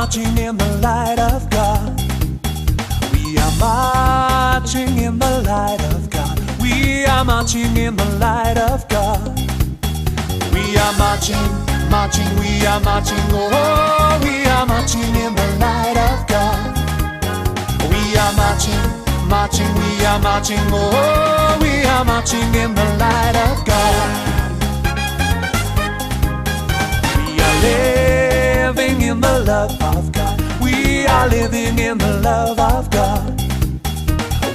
marching in the light of God. We are marching in the light of God. We are marching in the light of God. We are marching, marching, we are marching, oh, we are marching in the light of God. We are marching, marching, we are marching, oh, we are marching in the light of God. We are living in the love of God. We are living in the love of God.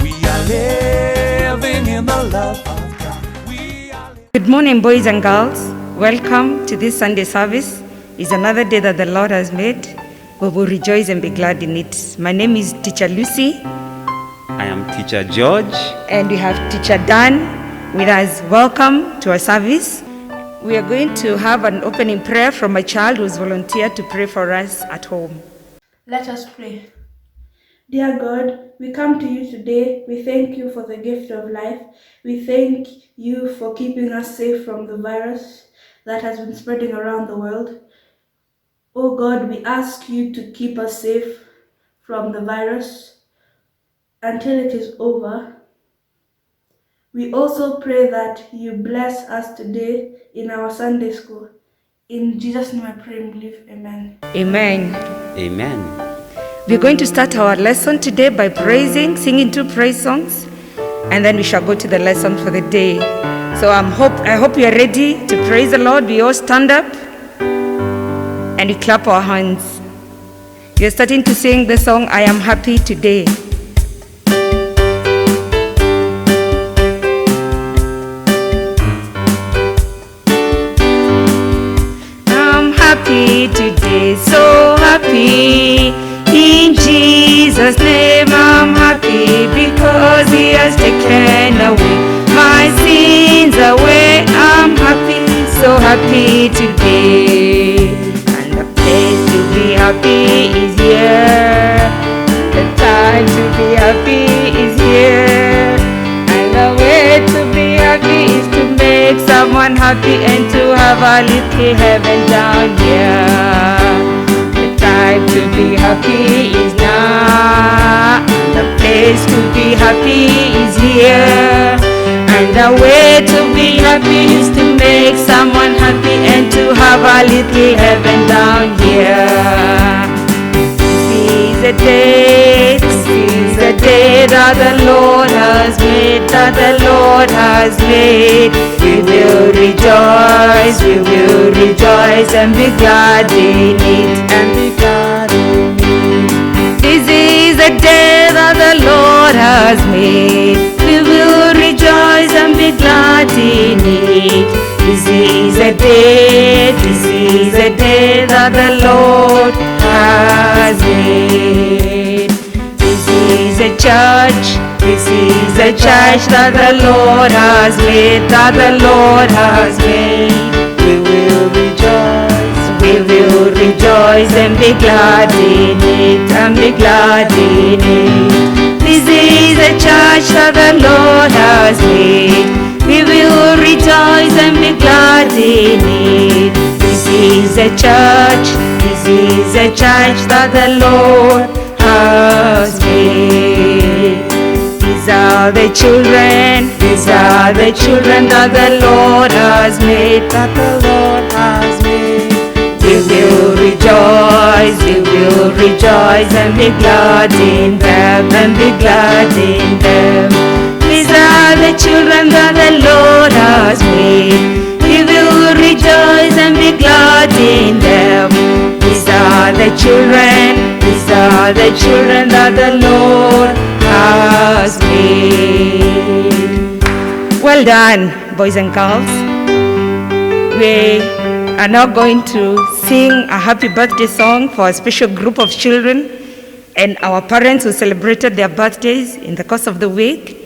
We are living in the love of God. We are Good morning, boys and girls. Welcome to this Sunday service. It's another day that the Lord has made. We will rejoice and be glad in it. My name is Teacher Lucy. I am Teacher George. And we have Teacher Dan with us. Welcome to our service. We are going to have an opening prayer from a child who's volunteered to pray for us at home. Let us pray. Dear God, we come to you today. We thank you for the gift of life. We thank you for keeping us safe from the virus that has been spreading around the world. Oh God, we ask you to keep us safe from the virus until it is over. We also pray that you bless us today in our Sunday school. In Jesus' name I pray and believe. Amen. Amen. Amen. We're going to start our lesson today by singing 2 praise songs, and then we shall go to the lesson for the day. So I hope you are ready to praise the Lord. We all stand up and we clap our hands. We're starting to sing the song, I Am Happy Today. I'm happy today, so happy. In Jesus' name I'm happy because He has taken away my sins away. I'm happy, so happy today. And the place to be happy is here. The time to be happy is here. And the way to be happy is to make someone happy and to have a little heaven down here. Time to be happy is now. The place to be happy is here. And the way to be happy is to make someone happy and to have a little heaven down here. This is a day that the Lord has made, that the Lord has made. We will rejoice and be glad in it, and be glad in it. This is a day that the Lord has made. We will rejoice and be glad in it. This is a day that the Lord has made. This is a church that the Lord has made, that the Lord has made. We will rejoice and be glad in it, and be glad in it. This is a church that the Lord has made. We will rejoice and be glad in it. This is a church that the Lord has made. These are the children that the Lord has made, that the Lord has made. We will rejoice and be glad in them, and be glad in them. These are the children that the Lord has made. We will rejoice and be glad in them. These are the children that the Lord has made. Well done, boys and girls. We are now going to sing a happy birthday song for a special group of children and our parents who celebrated their birthdays in the course of the week.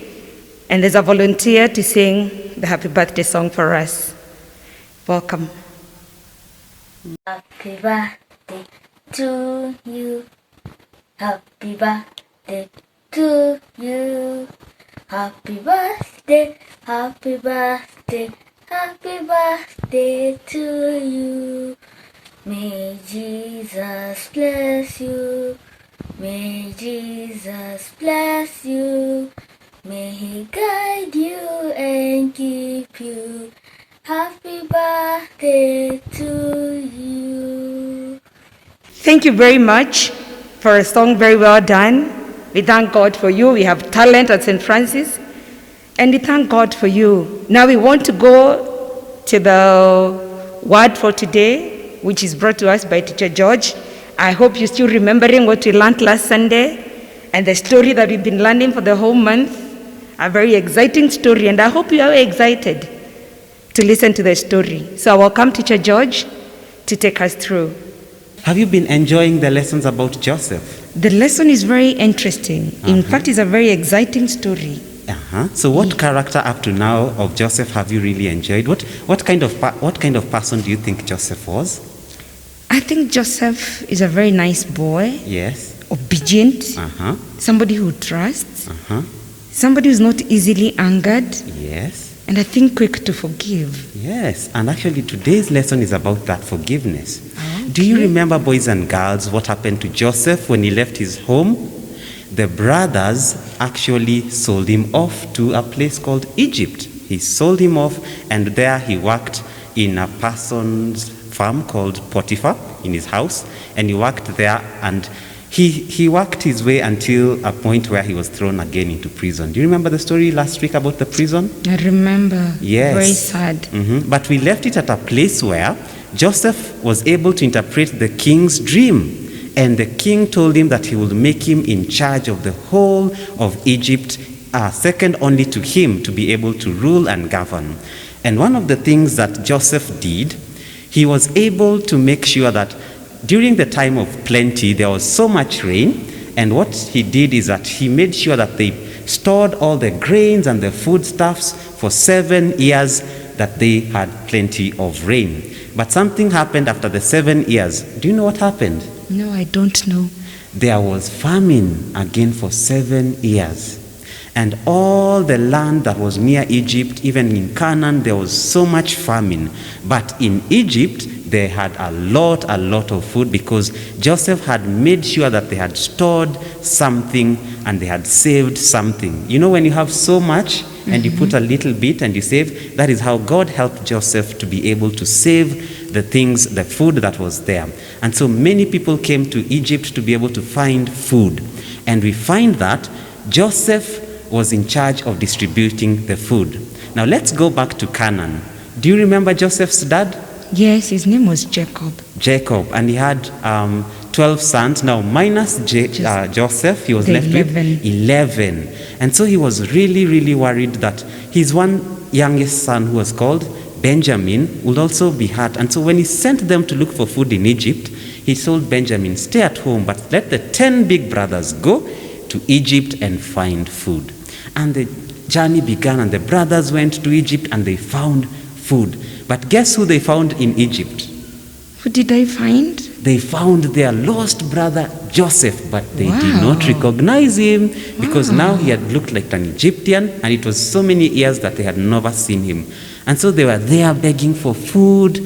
And there's a volunteer to sing the happy birthday song for us. Welcome. Happy birthday to you. Happy birthday to you. Happy birthday, happy birthday, happy birthday to you. May Jesus bless you. May Jesus bless you. May He guide you and keep you. Happy birthday to you. Thank you very much for a song very well done. We thank God for you. We have talent at St. Francis. And we thank God for you. Now we want to go to the word for today, which is brought to us by Teacher George. I hope you're still remembering what we learned last Sunday and the story that we've been learning for the whole month. A very exciting story, and I hope you are excited to listen to the story. So I welcome Teacher George to take us through. Have you been enjoying the lessons about Joseph? The lesson is very interesting. In fact, it's a very exciting story. So what character up to now of Joseph have you really enjoyed? What kind of person do you think Joseph was? I think Joseph is a very nice boy. Yes. Obedient. Somebody who trusts. Somebody who's not easily angered. Yes. And I think quick to forgive. Yes, and actually today's lesson is about that forgiveness. Do you remember, boys and girls, what happened to Joseph when he left his home? The brothers actually sold him off to a place called Egypt. He sold him off, and there he worked in a person's farm called Potiphar, in his house, and he worked there, and he worked his way until a point where he was thrown again into prison. Do you remember the story last week about the prison? I remember. Yes. Very sad. But we left it at a place where Joseph was able to interpret the king's dream. And the king told him that he would make him in charge of the whole of Egypt, second only to him to be able to rule and govern. And one of the things that Joseph did, he was able to make sure that during the time of plenty, there was so much rain. And what he did is that he made sure that they stored all the grains and the foodstuffs for 7 years that they had plenty of rain. But something happened after the 7 years. Do you know what happened? No, I don't know. There was famine again for 7 years. And all the land that was near Egypt, even in Canaan, there was so much famine. But in Egypt, they had a lot of food because Joseph had made sure that they had stored something and they had saved something. You know, when you have so much and you put a little bit and you save, that is how God helped Joseph to be able to save the things, the food that was there. And so many people came to Egypt to be able to find food. And we find that Joseph was in charge of distributing the food. Now let's go back to Canaan. Do you remember Joseph's dad? Yes, his name was Jacob. Jacob, and he had 12 sons. Now minus Joseph, he was left with 11. And so he was really worried that his one youngest son, who was called Benjamin, would also be hurt. And so when he sent them to look for food in Egypt, he told Benjamin, stay at home, but let the 10 big brothers go to Egypt and find food. And the journey began, and the brothers went to Egypt and they found food. But guess who they found in Egypt? Who did I find? They found their lost brother Joseph, but they did not recognize him because now he had looked like an Egyptian, and it was so many years that they had never seen him. And so they were there begging for food.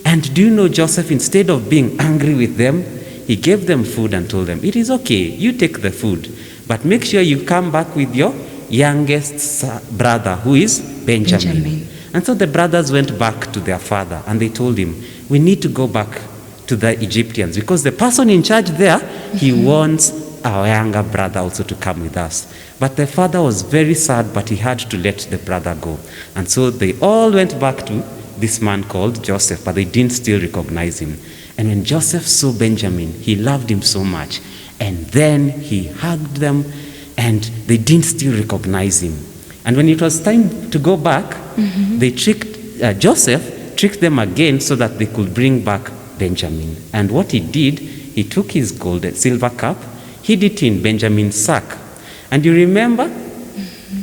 And do you know, Joseph, instead of being angry with them, he gave them food and told them, it is okay, you take the food, but make sure you come back with your youngest brother, who is Benjamin. And so the brothers went back to their father and they told him, we need to go back to the Egyptians because the person in charge there, he wants our younger brother also to come with us. But the father was very sad, but he had to let the brother go. And so they all went back to this man called Joseph, but they didn't still recognize him. And when Joseph saw Benjamin, he loved him so much. And then he hugged them, and they didn't still recognize him. And when it was time to go back, they Joseph tricked them again so that they could bring back Benjamin. And what he did, he took his silver cup, hid it in Benjamin's sack. And you remember,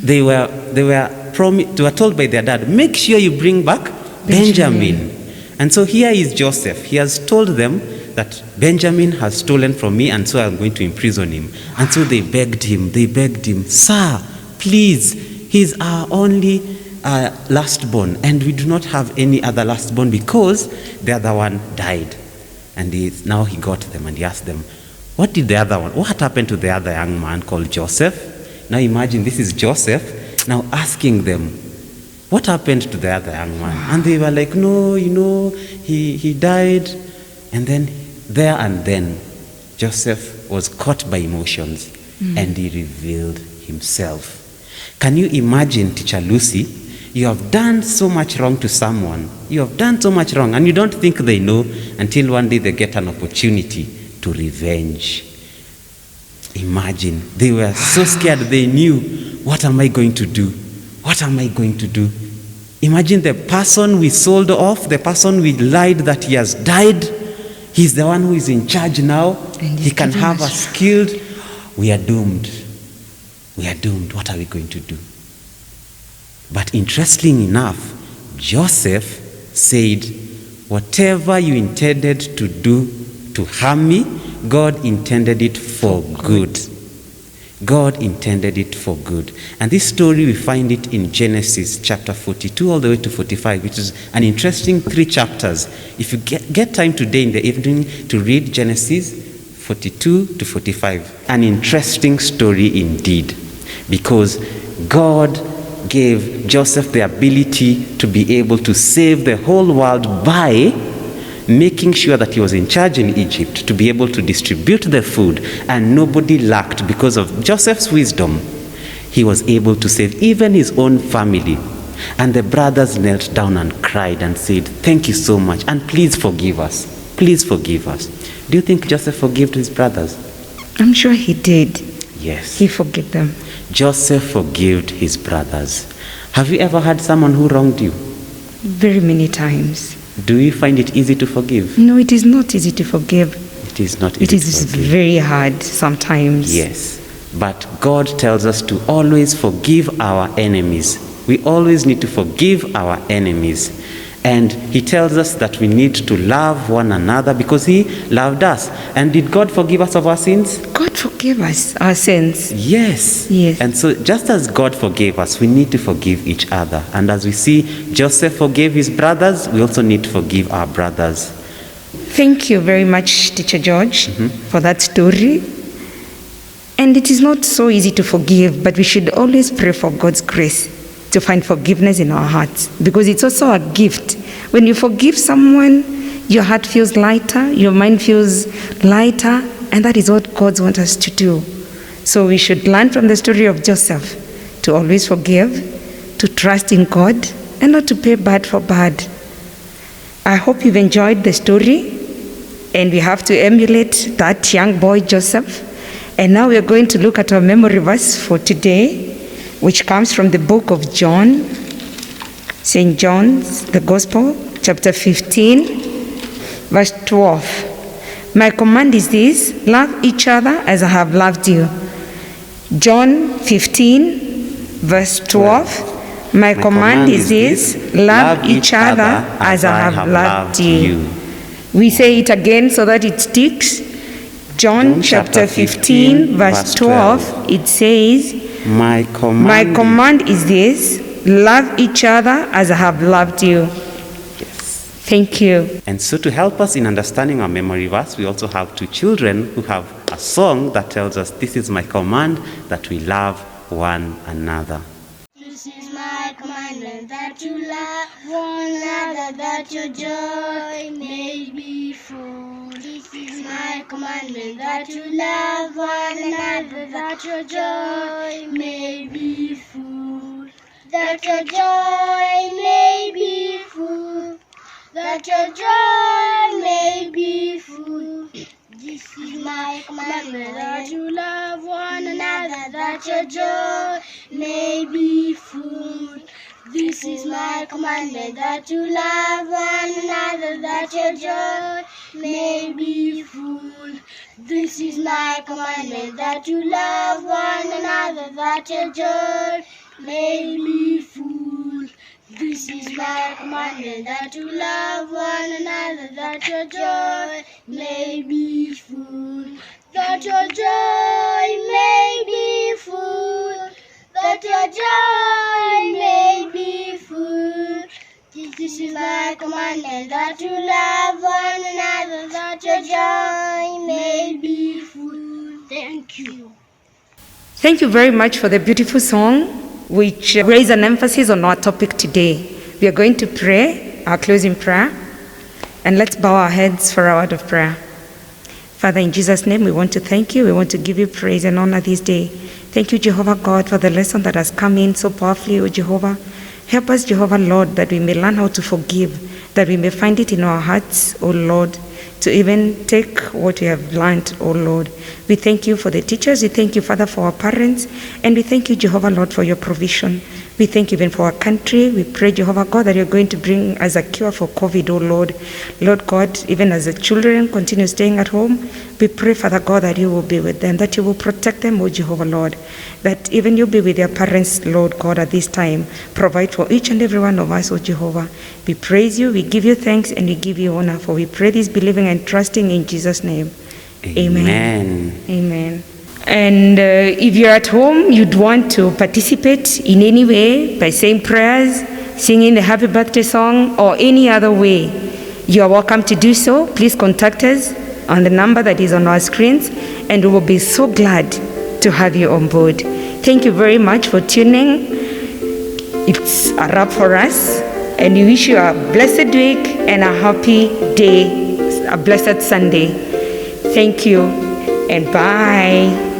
they were told by their dad, make sure you bring back Benjamin. And so here is Joseph. He has told them that Benjamin has stolen from me, and so I'm going to imprison him. And so they begged him, sir, please, he's our only lastborn, and we do not have any other lastborn because the other one died. And now he got them and he asked them, what happened to the other young man called Joseph? Now imagine this is Joseph now asking them, what happened to the other young man? And they were like, no, he died. And then Joseph was caught by emotions and he revealed himself. Can you imagine, Teacher Lucy? You have done so much wrong to someone. You have done so much wrong, and you don't think they know until one day they get an opportunity to revenge. Imagine, they were so scared. They knew, what am I going to do? What am I going to do? Imagine the person we sold off, the person we lied that he has died. He's the one who is in charge now. He can have us killed. We are doomed. We are doomed. What are we going to do? But interestingly enough, Joseph said, whatever you intended to do to harm me, God intended it for good. God intended it for good. And this story, we find it in Genesis chapter 42 all the way to 45, which is an interesting 3 chapters. If you get time today in the evening to read Genesis 42 to 45, an interesting story indeed, because God gave Joseph the ability to be able to save the whole world by making sure that he was in charge in Egypt, to be able to distribute the food, and nobody lacked. Because of Joseph's wisdom, he was able to save even his own family. And the brothers knelt down and cried and said, thank you so much, and please forgive us. Please forgive us. Do you think Joseph forgave his brothers? I'm sure he did. Yes. He forgave them. Joseph forgave his brothers. Have you ever had someone who wronged you? Very many times. Do you find it easy to forgive? No, it is not easy to forgive. It is not easy It is to forgive. very hard sometimes. Yes. But God tells us to always forgive our enemies. We always need to forgive our enemies. And he tells us that we need to love one another because he loved us. And did God forgive us of our sins? God forgave us our sins. Yes. Yes. And so just as God forgave us, we need to forgive each other. And as we see Joseph forgave his brothers, we also need to forgive our brothers. Thank you very much, Teacher George, for that story. And it is not so easy to forgive, but we should always pray for God's grace to find forgiveness in our hearts, because it's also a gift. When you forgive someone, your heart feels lighter, your mind feels lighter, and that is what God wants us to do. So we should learn from the story of Joseph to always forgive, to trust in God, and not to pay bad for bad. I hope you've enjoyed the story, and we have to emulate that young boy Joseph. And now we are going to look at our memory verse for today, which comes from the book of John, St. John's, the Gospel, chapter 15, verse 12. My command is this: love each other as I have loved you. John 15, verse 12. My command is this: love each other as I have loved you. We say it again so that it sticks. John chapter 15, verse 12, it says, My command is this: love each other as I have loved you. Yes. Thank you. And so to help us in understanding our memory verse, we also have 2 children who have a song that tells us, this is my command, that we love one another. This is my commandment, that you love one another, that your joy may be full. This is my commandment, that you love one another, that your joy may be full. That your joy may be full. That your joy may be full. This is my commandment, that you love one another, that your joy may be full. This is my commandment, that you love one another, that your joy may be full. This is my commandment, that you love one another, that your joy may be full. This is my commandment, that you love one another, that your joy may be full. That your joy may be full. That your joy may be full. This is my my commandment, that you love one another, that your joy may be full. Thank you. Thank you very much for the beautiful song, which raised an emphasis on our topic today. We are going to pray, our closing prayer, and let's bow our heads for our word of prayer. Father, in Jesus' name, we want to thank you. We want to give you praise and honor this day. Thank you, Jehovah God, for the lesson that has come in so powerfully, O Jehovah. Help us, Jehovah Lord, that we may learn how to forgive, that we may find it in our hearts, O Lord, to even take what we have learned, O Lord. We thank you for the teachers. We thank you, Father, for our parents. And we thank you, Jehovah Lord, for your provision. We thank you even for our country. We pray, Jehovah God, that you're going to bring us a cure for COVID, O Lord. Lord God, even as the children continue staying at home, we pray, Father God, that you will be with them, that you will protect them, O Jehovah Lord, that even you'll be with their parents, Lord God, at this time. Provide for each and every one of us, O Jehovah. We praise you, we give you thanks, and we give you honor, for we pray this believing and trusting in Jesus' name. Amen. Amen. And if you're at home, you'd want to participate in any way by saying prayers, singing the happy birthday song, or any other way, you are welcome to do so. Please contact us on the number that is on our screens, and we will be so glad to have you on board. Thank you very much for tuning. It's a wrap for us, and we wish you a blessed week and a happy day, a blessed Sunday. Thank you, and bye.